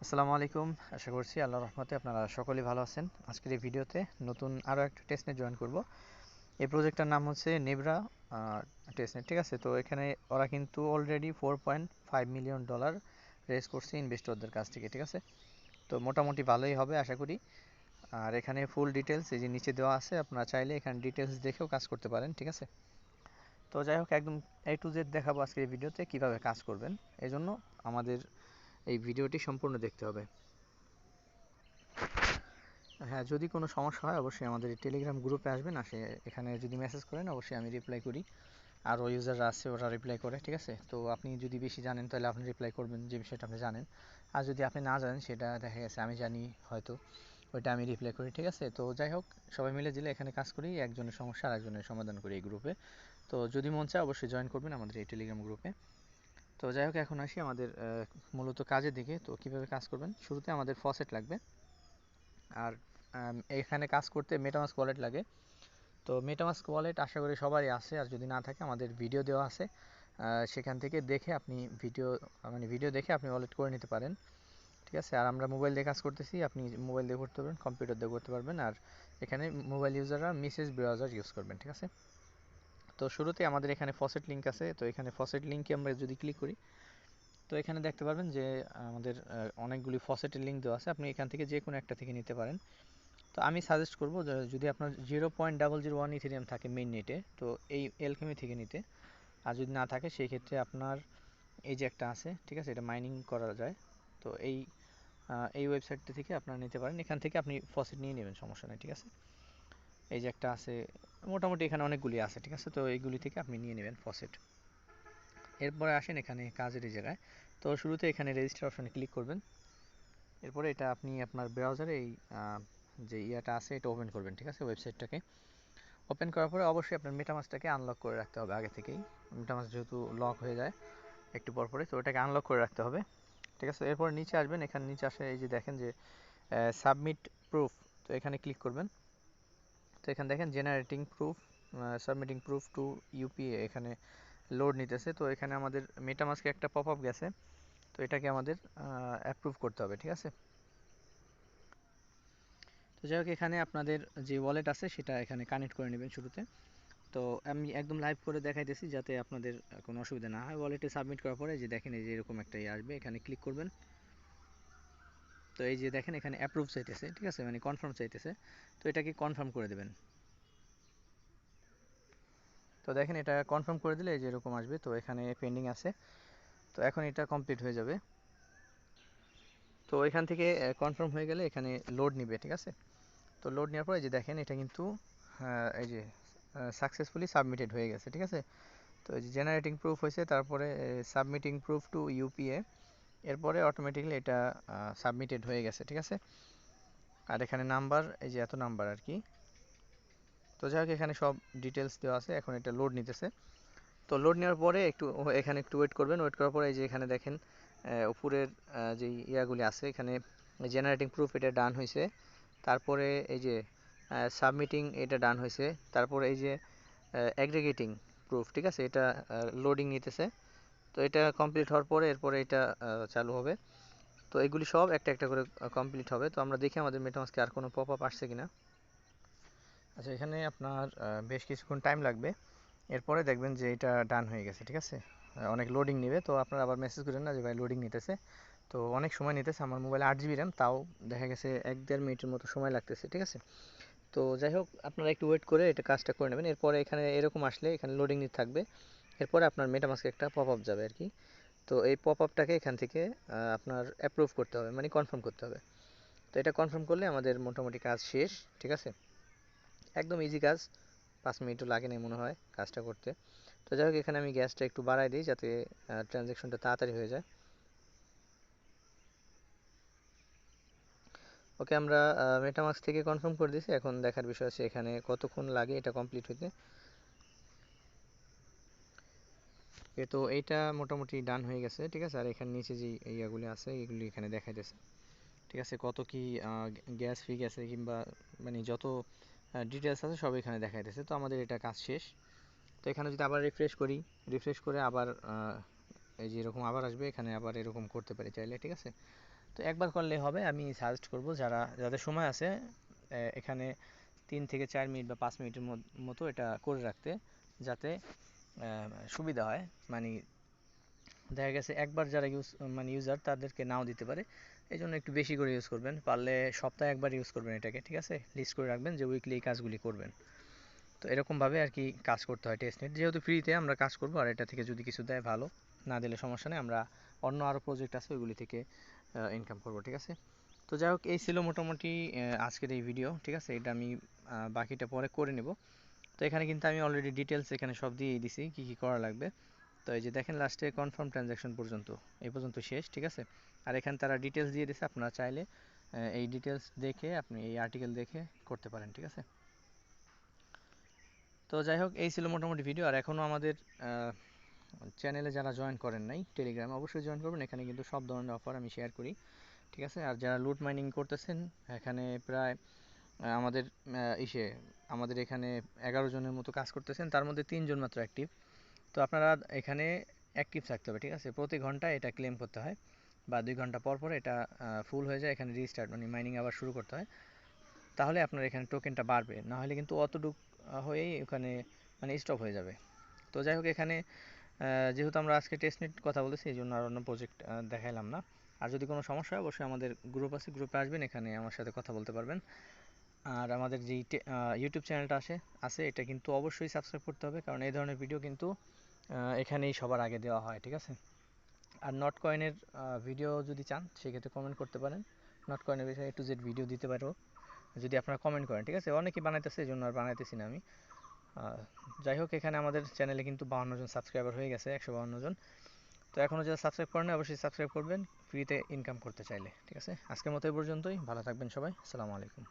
আসসালামু আলাইকুম। আশা করছি আল্লাহর রহমতে আপনারা সকলেই ভালো আছেন। আজকের এই ভিডিওতে নতুন আরও একটা টেস্টনেট জয়েন করব। এই প্রজেক্টটার নাম হচ্ছে নেবরা টেস্টনেট, ঠিক আছে। তো এখানে ওরা কিন্তু অলরেডি $4.5 মিলিয়ন রেজ করছে ইনভেস্টরদের কাছ থেকে, ঠিক আছে। তো মোটামুটি ভালোই হবে আশা করি। আর এখানে ফুল ডিটেলস এই যে নিচে দেওয়া আছে, আপনারা চাইলে এখানে ডিটেলস দেখেও কাজ করতে পারেন, ঠিক আছে। তো যাই হোক, একদম A to Z দেখাবো আজকের এই ভিডিওতে কীভাবে কাজ করবেন। এই জন্য আমাদের এই ভিডিওটি সম্পূর্ণ দেখতে হবে। হ্যাঁ, যদি কোনো সমস্যা হয় অবশ্যই আমাদের টেলিগ্রাম গ্রুপে আসবেন, আসে এখানে যদি মেসেজ করেন অবশ্যই আমি রিপ্লাই করি। আরও ইউজাররা আছে ওরা রিপ্লাই করে, ঠিক আছে। তো আপনি যদি বেশি জানেন তাহলে আপনি রিপ্লাই করবেন যে বিষয়টা আপনি জানেন, আর যদি আপনি না জানেন সেটা দেখা গেছে আমি জানি হয়তো, ওইটা আমি রিপ্লাই করি, ঠিক আছে। তো যাই হোক, সবাই মিলে দিলে এখানে কাজ করি, একজনের সমস্যা আর একজনের সমাধান করি এই গ্রুপে। তো যদি মন চায় অবশ্যই জয়েন করবেন আমাদের এই টেলিগ্রাম গ্রুপে। তো যাই হোক, এখন আসি আমাদের মূলত কাজের দিকে। তো কীভাবে কাজ করবেন, শুরুতে আমাদের ফসেট লাগবে। আর এখানে কাজ করতে মেটামাস্ক ওয়ালেট লাগে। তো মেটামাস্ক ওয়ালেট আশা করি সবারই আছে, আর যদি না থাকে আমাদের ভিডিও দেওয়া আছে, সেখান থেকে দেখে আপনি ভিডিও দেখে আপনি ওয়ালেট করে নিতে পারেন, ঠিক আছে। আর আমরা মোবাইল দিয়ে কাজ করতেছি, আপনি মোবাইল দিয়ে করতে পারবেন, কম্পিউটার দিয়ে করতে পারবেন। আর এখানে মোবাইল ইউজাররা মেসেজ ব্রাউজার ইউজ করবেন, ঠিক আছে। তো শুরুতে আমাদের এখানে ফসেট লিঙ্ক আছে। তো এখানে ফসেট লিঙ্কে আমরা যদি ক্লিক করি, তো এখানে দেখতে পারবেন যে আমাদের অনেকগুলি ফসেটের লিঙ্ক দেওয়া আছে, আপনি এখান থেকে যে কোনো একটা থেকে নিতে পারেন। তো আমি সাজেস্ট করব যদি আপনার 0.001 ইথেরিয়াম থাকে মেইন নেটে, তো এই এলকেমি থেকে নিতে। আর যদি না থাকে সেই ক্ষেত্রে আপনার এই যে একটা আছে, ঠিক আছে, এটা মাইনিং করা যায়। তো এই ওয়েবসাইটটা থেকে আপনারা নিতে পারেন, এখান থেকে আপনি ফসেট নিয়ে নেবেন, সমস্যা নেই, ঠিক আছে। এই যে একটা আছে, মোটামুটি এখানে অনেকগুলি আছে, ঠিক আছে। তো এইগুলি থেকে আপনি নিয়ে নেবেন ফসেট। এরপরে আসেন এখানে কাজের এই জায়গায়। তো শুরুতে এখানে রেজিস্টার অপশনে ক্লিক করবেন। এরপরে এটা আপনি আপনার ব্রাউজারে এই যে ইয়াটা আছে এটা ওপেন করবেন, ঠিক আছে, ওয়েবসাইটটাকে। ওপেন করার পরে অবশ্যই আপনার মেটামাস্কটাকে আনলক করে রাখতে হবে আগে থেকেই। মেটামাস্ক যেহেতু লক হয়ে যায় একটু পর পরে, তো ওটাকে আনলক করে রাখতে হবে, ঠিক আছে। এরপর নিচে আসবেন, এখানে নিচে আসে এই যে দেখেন যে সাবমিট প্রুফ, তো এখানে ক্লিক করবেন। তো এখানে দেখেন generating proof, submitting proof to UPA, এখানে লোড নিতেছে। তো এখানে আমাদের মেটামাস্কে একটা পপ আপ গেছে, তো এটাকে আমাদের অ্যাপ্রুভ করতে হবে, ঠিক আছে। তো যাই হোক, এখানে আপনাদের যে ওয়ালেট আছে সেটা এখানে কানেক্ট করে নেবেন শুরুতে। তো আমি একদম লাইভ করে দেখাইতেছি যাতে আপনাদের কোনো অসুবিধা না হয়। ওয়ালেটে সাবমিট করার পরে যে দেখেন এই যে এরকম একটা আসবে, এখানে ক্লিক করবেন। তো এই যে দেখেন এখানে অ্যাপ্রুভ চাইতেছে, ঠিক আছে, মানে কনফার্ম চাইতেছে। তো এটাকে কনফার্ম করে দেবেন। তো দেখেন এটা কনফার্ম করে দিলে এই যে এরকম আসবে। তো এখানে পেন্ডিং আছে, তো এখন এটা কমপ্লিট হয়ে যাবে। তো এখান থেকে কনফার্ম হয়ে গেলে এখানে লোড নিবে, ঠিক আছে। তো লোড নেওয়ার পরে যে দেখেন এটা কিন্তু এই যে সাকসেসফুলি সাবমিটেড হয়ে গেছে, ঠিক আছে। তো এই যে জেনারেটিং প্রুফ হয়েছে, তারপরে সাবমিটিং প্রুফ টু ইউপিএ, এরপরে অটোমেটিক্যালি এটা সাবমিটেড হয়ে গেছে, ঠিক আছে। আর এখানে নাম্বার, এই যে এত নাম্বার আর কি। তো যাই হোক, এখানে সব ডিটেলস দেওয়া আছে, এখন এটা লোড নিতেছে। তো লোড নেওয়ার পরে এখানে একটু ওয়েট করবেন। ওয়েট করার পরে এই যে এখানে দেখেন উপরের যে ইয়াগুলি আছে, এখানে জেনারেটিং প্রুফ এটা ডান হয়েছে, তারপরে এই যে সাবমিটিং এটা ডান হয়েছে, তারপরে এই যে অ্যাগ্রিগেটিং প্রুফ, ঠিক আছে, এটা লোডিং নিতেছে। তো এটা কমপ্লিট হওয়ার পরে এরপরে এটা চালু হবে। তো এগুলি সব একটা একটা করে কমপ্লিট হবে। তো আমরা দেখি আমাদের মেটামাস্কে আর কোনো পপ আপ আসছে কিনা। আচ্ছা, এখানে আপনার বেশ কিছুক্ষণ টাইম লাগবে, এরপরে দেখবেন যে এটা ডান হয়ে গেছে, ঠিক আছে। অনেক লোডিং নেবে, তো আপনারা আবার মেসেজ করেন না যে ভাই লোডিং নিতেছে। তো অনেক সময় নিতেছে, আমার মোবাইলে 8 জিবি র্যাম, তাও দেখা গেছে 1-1.5 মিনিটের মতো সময় লাগতেছে, ঠিক আছে। তো যাই হোক, আপনারা একটু ওয়েট করে এটা কাজটা করে নেবেন। এরপরে এখানে এরকম আসলে এখানে লোডিং নিতে থাকবে, এরপরে আপনার মেটামাস্কে একটা পপ আপ যাবে আর কি। তো এই পপ আপটাকে এখান থেকে আপনার অ্যাপ্রুভ করতে হবে, মানে কনফার্ম করতে হবে। তো এটা কনফার্ম করলে আমাদের মোটামুটি কাজ শেষ, ঠিক আছে। একদম ইজি কাজ, 5 মিনিটও লাগে না মনে হয় কাজটা করতে। তো যাই হোক, এখানে আমি গ্যাসটা একটু বাড়াই দিই যাতে ট্রানজ্যাকশনটা তাড়াতাড়ি হয়ে যায়। ওকে, আমরা মেটামাস্ক থেকে কনফার্ম করে দিয়েছি, এখন দেখার বিষয় আছে এখানে কতক্ষণ লাগে এটা কমপ্লিট হতে। তো এইটা মোটামুটি ডান হয়ে গেছে, ঠিক আছে। আর এখানে নিচে যে ইয়াগুলি আছে এগুলি এখানে দেখাইতেছে, ঠিক আছে, কত কি গ্যাস ফ্রি গেছে কিংবা মানে যত ডিটেলস আছে সব এখানে দেখাইতেছে। তো আমাদের এটা কাজ শেষ। তো এখানে যদি আবার রিফ্রেশ করি, রিফ্রেশ করে আবার এই যে এরকম আবার আসবে, এখানে আবার এরকম করতে পারি চাইলে, ঠিক আছে। তো তো একবার করলেই হবে। আমি সাজেস্ট করব যাদের সময় আছে এখানে 3 থেকে 4 মিনিট বা 5 মিনিটের মতো এটা করে রাখতে, যাতে সুবিধা হয়। মানে দেখা গেছে একবার যারা ইউজার তাদেরকে নাও দিতে পারে, এই জন্য একটু বেশি করে ইউজ করবেন। পারলে সপ্তাহে একবার ইউজ করবেন এটাকে, ঠিক আছে? লিস্ট করে রাখবেন যে উইকলি এই কাজগুলি করবেন। তো এরকমভাবে আর কি কাজ করতে হয় টেস্টনেট, যেহেতু ফ্রিতে আমরা কাজ করব। আর এটা থেকে যদি কিছু দেয় ভালো, না দিলে সমস্যা নেই, আমরা অন্য আরও প্রজেক্ট আছে ওইগুলি থেকে ইনকাম করব, ঠিক আছে? তো যাই হোক, এই ছিল মোটামুটি আজকের এই ভিডিও, ঠিক আছে? এটা আমি বাকিটা পরে করে নেব। তো এখানে কিন্তু আমি অলরেডি ডিটেলস এখানে সব দিয়েই দিছি কি কি করা লাগবে। তো এই যে দেখেন লাস্টে কনফার্ম ট্রানজ্যাকশন পর্যন্ত, এই পর্যন্ত শেষ, ঠিক আছে? আর এখানে তারা ডিটেলস দিয়ে দিছে, আপনারা চাইলে এই ডিটেলস দেখে আপনি এই আর্টিকেল দেখে করতে পারেন, ঠিক আছে? তো যাই হোক, এই ছিল মোটামুটি ভিডিও। আর এখনও আমাদের চ্যানেলে যারা জয়েন করেন নাই টেলিগ্রামে, অবশ্যই জয়েন করবেন। এখানে কিন্তু সব ধরনের অফার আমি শেয়ার করি, ঠিক আছে? আর যারা লুট মাইনিং করতেছেন, এখানে প্রায় আমাদের ইসে আমাদের এখানে 11 জনের মতো কাজ করতেছেন, তার মধ্যে 3 জন মাত্র অ্যাক্টিভ। তো আপনারা এখানে অ্যাক্টিভ থাকতে হবে, ঠিক আছে? প্রতি ঘন্টায় এটা ক্লেম করতে হয়, বা 2 ঘন্টা পর পর এটা ফুল হয়ে যায়, এখানে রিস্টার্ট মানে মাইনিং আবার শুরু করতে হয়। তাহলে আপনার এখানে টোকেনটা বাড়বে, না হলে কিন্তু অতটুক হয়েই ওখানে মানে স্টপ হয়ে যাবে। তো যাই হোক, এখানে যেহেতু আমরা আজকে টেস্টনেট কথা বলেছি, এই জন্য আর অন্য প্রজেক্ট দেখাইলাম না। আর যদি কোনো সমস্যা হয় অবশ্যই আমাদের গ্রুপ আছে, গ্রুপে আসবেন, এখানে আমার সাথে কথা বলতে পারবেন। আর আমাদের যেই ইউটিউব চ্যানেলটা আছে এটা কিন্তু অবশ্যই সাবস্ক্রাইব করতে হবে, কারণ এই ধরনের ভিডিও কিন্তু এখানেই সবার আগে দেওয়া হয়, ঠিক আছে? আর নট কয়েনের ভিডিও যদি চান সেক্ষেত্রে কমেন্ট করতে পারেন। নট কয়েনের বিষয়ে A to Z ভিডিও দিতে পারবো যদি আপনারা কমেন্ট করেন, ঠিক আছে? অনেকেই বানাইতেছে, এই জন্য আর বানাইতেছি না আমি। যাই হোক, এখানে আমাদের চ্যানেলে কিন্তু 52 জন সাবস্ক্রাইবার হয়ে গেছে, 152 জন। তো এখনও যারা সাবস্ক্রাইব করেন অবশ্যই সাবস্ক্রাইব করবেন, ফ্রিতে ইনকাম করতে চাইলে, ঠিক আছে? আজকের মতো এই পর্যন্তই। ভালো থাকবেন সবাই। আসসালামু আলাইকুম।